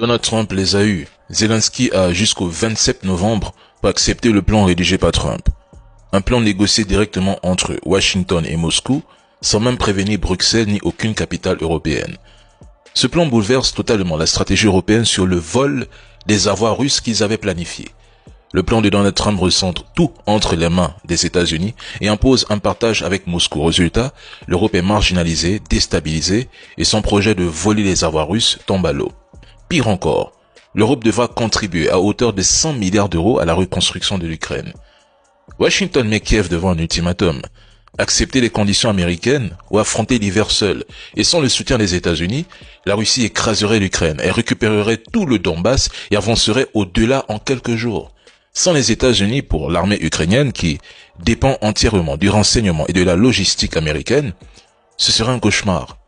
Donald Trump les a eus. Zelensky a jusqu'au 27 novembre pour accepter le plan rédigé par Trump. Un plan négocié directement entre Washington et Moscou, sans même prévenir Bruxelles ni aucune capitale européenne. Ce plan bouleverse totalement la stratégie européenne sur le vol des avoirs russes qu'ils avaient planifiés. Le plan de Donald Trump recentre tout entre les mains des États-Unis et impose un partage avec Moscou. Résultat, l'Europe est marginalisée, déstabilisée et son projet de voler les avoirs russes tombe à l'eau. Pire encore, l'Europe devra contribuer à hauteur de 100 milliards d'euros à la reconstruction de l'Ukraine. Washington met Kiev devant un ultimatum. Accepter les conditions américaines ou affronter l'hiver seul. Et sans le soutien des États-Unis, la Russie écraserait l'Ukraine, elle récupérerait tout le Donbass et avancerait au-delà en quelques jours. Sans les États-Unis pour l'armée ukrainienne qui dépend entièrement du renseignement et de la logistique américaine, ce serait un cauchemar.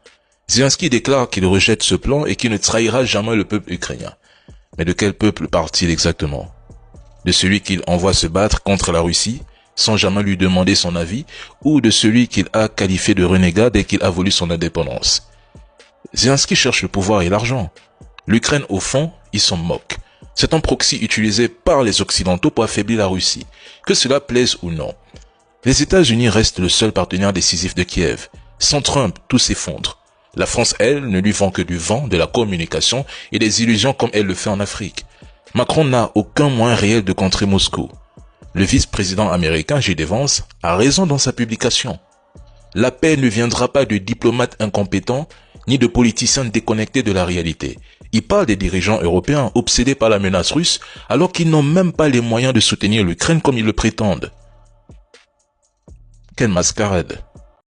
Zelensky déclare qu'il rejette ce plan et qu'il ne trahira jamais le peuple ukrainien. Mais de quel peuple parle-t-il exactement? De celui qu'il envoie se battre contre la Russie sans jamais lui demander son avis, ou de celui qu'il a qualifié de renégat dès qu'il a voulu son indépendance? Zelensky cherche le pouvoir et l'argent. L'Ukraine, au fond, il s'en moque. C'est un proxy utilisé par les Occidentaux pour affaiblir la Russie, que cela plaise ou non. Les États-Unis restent le seul partenaire décisif de Kiev. Sans Trump, tout s'effondre. La France, elle, ne lui vend que du vent, de la communication et des illusions comme elle le fait en Afrique. Macron n'a aucun moyen réel de contrer Moscou. Le vice-président américain J.D. Vance a raison dans sa publication. La paix ne viendra pas de diplomates incompétents ni de politiciens déconnectés de la réalité. Il parle des dirigeants européens obsédés par la menace russe alors qu'ils n'ont même pas les moyens de soutenir l'Ukraine comme ils le prétendent. Quelle mascarade!